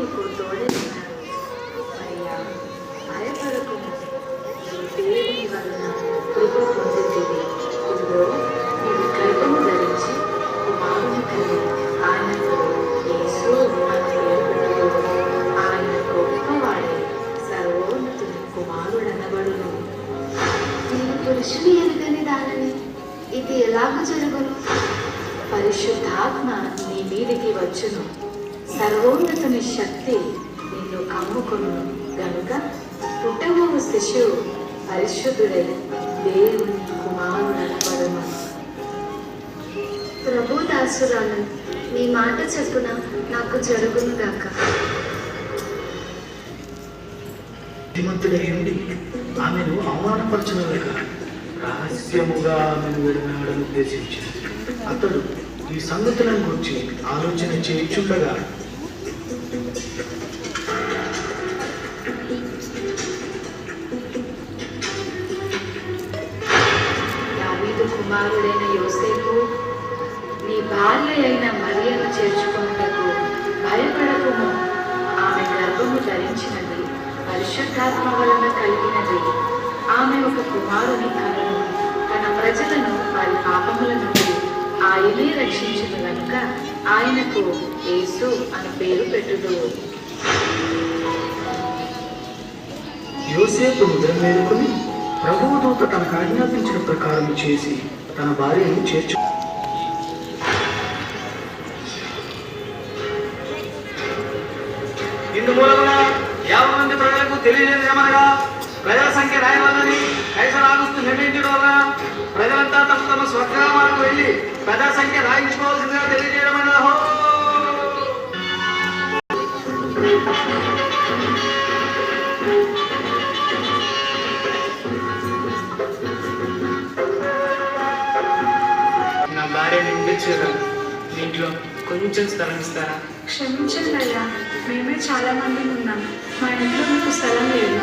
నీకు తోడైనాడు. మరియా, భయపడకుము, దేవుని వలన కృప పొందుతుంది. ఇదిగో నీవు గర్భము ధరించి కుమారుని కని ఆయనకు యేసు అని పేరు పెట్టుదువు. ఆయన గొప్పవాడే, సర్వోన్నతుని కుమారుడనబడును. నేను పురుషుని ఎరుగని దానిని, ఇది ఎలాగ జరుగును? పరిశుద్ధాత్మ నీ మీదికి వచ్చును, సర్వోన్నతుని శక్తి నిన్ను కమ్ముకొను గనుక పుట్టబోవు శిశువు పరిశుద్ధుడై దేవుని కుమారుడనబడును. ప్రభు దాసురాలు, నీ మాట చెప్పున నాకు జరుగును గాక. శ్రీమంతుడైండి ఆమెను అవమానపరచడం లేక రహస్యముగా ఆమెను విడనాడని ఉద్దేశించింది. అతడు ఈ సంగతులను గురించి ఆలోచన చేయుచుండగా దావీదు కుమారుడైన యోసేపు, నీ భార్య అయిన మరియను చేర్చుకొనుటకు భయపడకుము. ఆమె గర్భము ధరించినది పరిశుద్ధాత్మ వలన కలిగినది. ఆమె ఒక కుమారుని కనును. తన ప్రజలను వారి పాపముల నుండి ఆయనే రక్షించిన కనుక ఆయనకు యేసు అని పేరు పెట్టుదువు. యోసేపు నిద్ర మేలుకొని ప్రభువు దూత తనకు ఆజ్ఞాపించిన ప్రకారం చేసి తన భార్యను చేర్చు. ఇందుమూలమున 50 మంది ప్రజలకు తెలియజేయమనగా ప్రజల సంఖ్య రాయవల్లని కైసర్ ఆగస్టు నిర్ణయించడం వల్ల ప్రజలంతా తమ తమ స్వగ్రామాలకు వెళ్ళి ప్రజా సంఖ్య రాయించుకోవాల్సిందిగా తెలియజేయడమైన నా భార్య నిండించగలను. దీంట్లో కొంచెం స్థలం ఇస్తారా? క్షమించండి అయ్యా, మేమే చాలా మంది ఉన్నాం. మా ఇంట్లో మీకు స్థలం లేదు.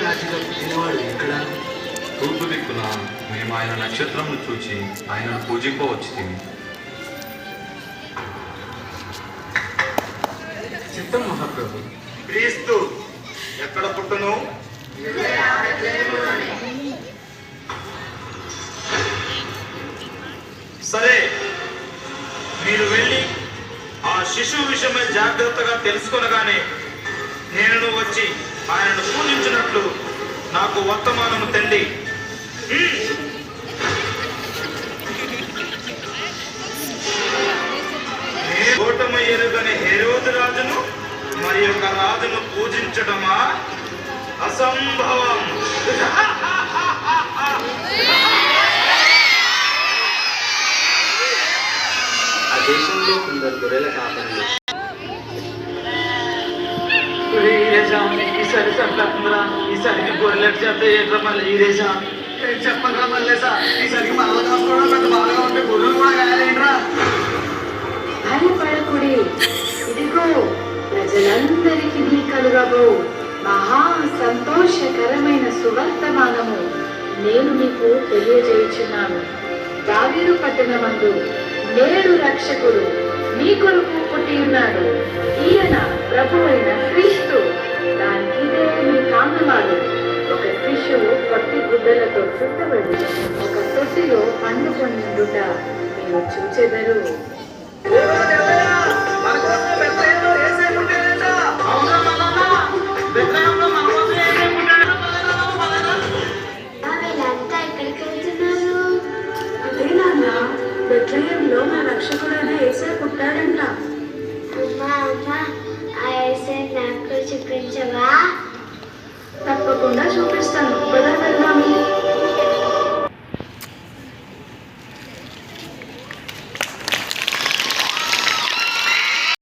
రాజుగా పుట్టినవాడు ఎక్కడ? తూర్పు దిక్కున మేము ఆయన నక్షత్రమును చూచి ఆయనను పూజింపవచ్చుతిమి. చిత్తం మహాప్రభు. క్రీస్తు ఎక్కడ పుట్టును? సరే, మీరు వెళ్ళి ఆ శిశువు విషయమై జాగ్రత్తగా తెలుసుకొనగానే నేను వచ్చి ఆయనను పూజించినట్లు నాకు వర్తమానము తండి. ఓటమి ఎరుగని హెరోదు రాజును మరి ఒక రాజును పూజించడమా? అసంభవం. ఆ దేశంలో కొందరు గొర్రెల కాపరులు ఈసారి సర్లకుందరా, ఈసారికి గొర్రెలకు చేత ఏంట్రా మళ్ళీ ఈ దేశం చెప్పండి మళ్ళీ సార్. ఈసారికి మళ్ళీ కాసుకోవడం పెద్ద బాగా ఉంటే గొర్రెలు కూడా కాయాలేంట్రా. భయపడకుడి, ఇదిగో ప్రజలందరికీ కలుగబో మహా సంతోషకరమైన సువర్తమానము నేను మీకు తెలియజేయుచున్నాను. దావీదు పట్టణమందు నేడు రక్షకుడు మీ కొరకు పుట్టి ఉన్నాడు. ఈయన ప్రభువైన క్రీస్తు. దానికిదే మీ కారణమాలు. ఒక శిశువు పొట్టి గుడ్డలతో చుట్టబడి ఒక తొట్టిలో పండుకొని ఉండుట మీరు చూచెదరు. వీళ్ళంతా ఎక్కడికి వెళ్తున్నారు? అదే నాన్న, బెత్లెహేంలో మా రక్షకుడైన యేసయ్య పుట్టాడంట. అమ్మా అమ్మా, ఆ యేసయ్య నాకు చూపించవా? తప్పకుండా చూపిస్తాను. పద వెళ్దాము.